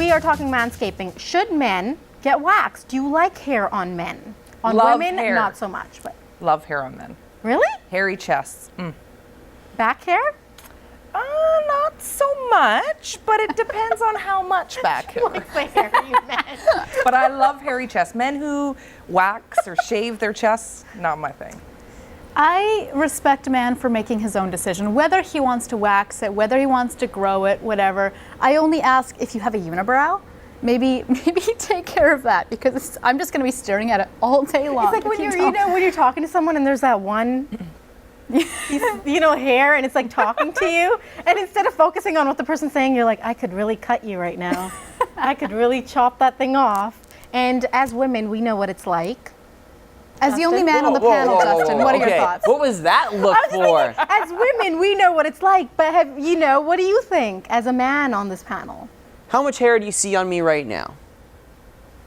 we are talking manscaping. Should men get waxed? Do you like hair on men? On Love women, hair. not so much. But Love hair on men. really? Hairy chests. Back hair? Not so much, but it depends on how much back hair. Like the hair you meant. But I love hairy chests. Men who wax or shave their chests, not my thing. I respect a man for making his own decision, whether he wants to wax it, whether he wants to grow it, whatever. I only ask if you have a unibrow, maybe take care of that, because I'm just going to be staring at it all day long. It's like when when you're talking to someone and there's that one, hair, and it's like talking to you, and instead of focusing on what the person's saying, you're like, I could really cut you right now. I could really chop that thing off. And as women, we know what it's like. As the only man on the panel, Justin, what are your thoughts? What was that look for? As women, we know what it's like, but what do you think as a man on this panel? How much hair do you see on me right now?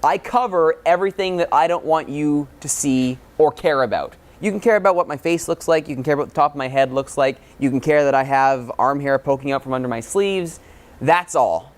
I cover everything that I don't want you to see or care about. You can care about what my face looks like. You can care about what the top of my head looks like. You can care that I have arm hair poking out from under my sleeves. That's all.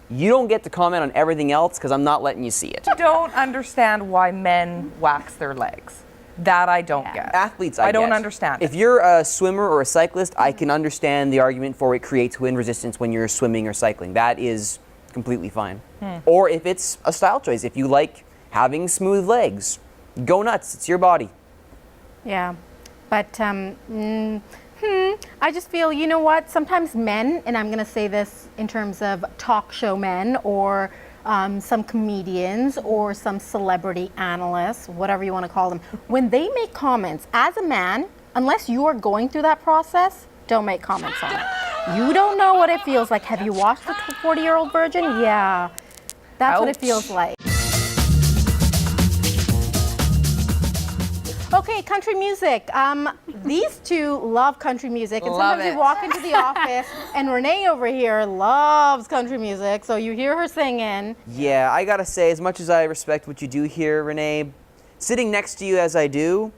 You don't get to comment on everything else because I'm not letting you see it. I don't understand why men wax their legs. That I don't get. Athletes, I don't get. understand If it. you're a swimmer or a cyclist, I can understand the argument for it creates wind resistance when you're swimming or cycling. That is completely fine. Or if it's a style choice, if you like having smooth legs, go nuts. It's your body. Yeah, but I just feel, you know what, sometimes men, and I'm going to say this in terms of talk show men or some comedians or some celebrity analysts, whatever you want to call them, when they make comments, as a man, unless you are going through that process, don't make comments on it. You don't know what it feels like. Have you watched the 40-Year-Old Virgin? Yeah, that's what it feels like. Okay, country music. These two love country music, and Love sometimes it. you walk into the office, and Renee over here loves country music, so you hear her singing. Yeah, I gotta say, as much as I respect what you do here, Renee, sitting next to you as I do,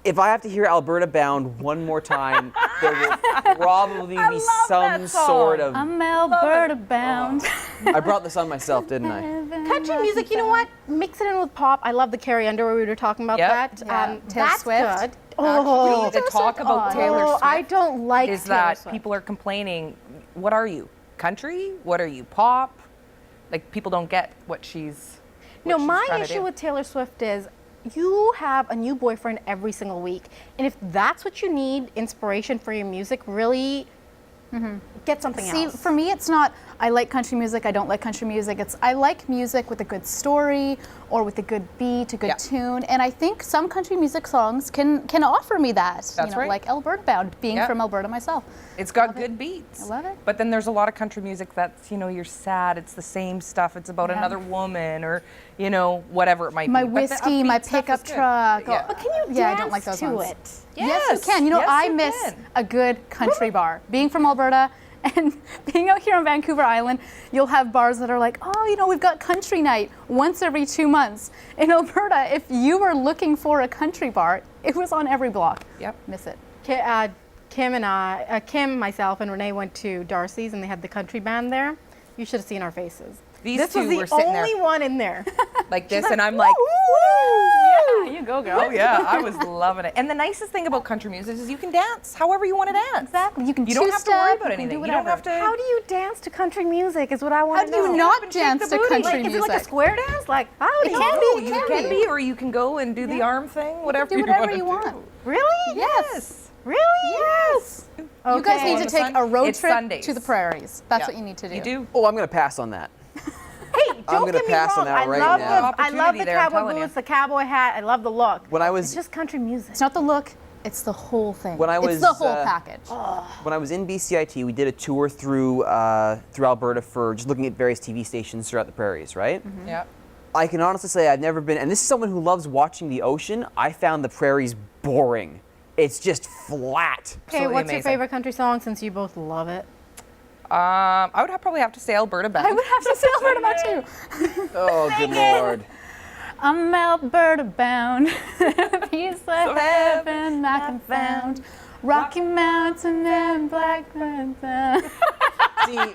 if I have to hear Alberta Bound one more time, there will probably be some sort of... I'm Alberta bound. I brought this on myself, didn't I? Country music, you know what? Mix it in with pop. I love the Carrie Underwood. We were talking about that. Taylor That's Swift. good. We need to talk about Taylor Swift. I don't like Is Taylor that Swift. people are complaining, what are you? Country? What are you? Pop? Like, people don't get what she's No, my trying to issue do. with Taylor Swift is you have a new boyfriend every single week. And if that's what you need, inspiration for your music, really get something See, else. for me, it's not, I like country music, I don't like country music. It's, I like music with a good story or with a good beat, a good tune. And I think some country music songs can offer me that. That's right. Like Alberta Bound, being from Alberta myself. It's got good beats. I love it. But then there's a lot of country music that's, you're sad. It's the same stuff. It's about another woman or, whatever it might My be. But the whiskey, my upbeat stuff pickup is good. truck. Yeah. But can you dance I don't like those to ones. it? Yes, you can. I miss a good country bar. Being from Alberta and being out here on Vancouver Island, you'll have bars that are like, we've got country night once every 2 months. In Alberta, if you were looking for a country bar, it was on every block. Yep. Miss it. Kim, myself, and Renee went to Darcy's, and they had the country band there. You should have seen our faces. These This two was the were sitting only there one in there. like this, and I'm like, Yeah, you go, girl. oh yeah, I was loving it. And the nicest thing about country music is you can dance however you want to dance. Exactly. You can You don't have to worry two-step, about you can anything. do You don't whatever. have to. How do you dance to country music is what I want How to do know. you not and shake dance the to booty. country Like, is it music? like a square dance? Like, how do It you can do? be, You can be, or you can go and do the arm thing, whatever do you whatever want to you do. want. Really? Yes. Really? Yes. You guys Okay. need to take a road It's trip Sundays. to the prairies. That's Yeah. what you need to do. You do. Oh, I'm going to pass on that. Hey, I'm don't gonna get me pass wrong. on that I right love now. I love Opportunity the there, I'm cowboy telling you. boots, the cowboy hat. I love the look. When I was It's just country music. It's not the look, it's the whole thing. When I it's was, the whole package. when I was in BCIT, we did a tour through Alberta for just looking at various TV stations throughout the prairies, right? Yeah. I can honestly say I've never been, and this is someone who loves watching the ocean, I found the prairies boring. It's just flat. Okay, Absolutely what's your amazing. favorite country song since you both love it? I would probably have to say Alberta Bound. I would have to say Alberta Bound too. Oh, good Lord. I'm Alberta bound, a piece of heaven I can found. Rocky Mountain and Black Mountain. See,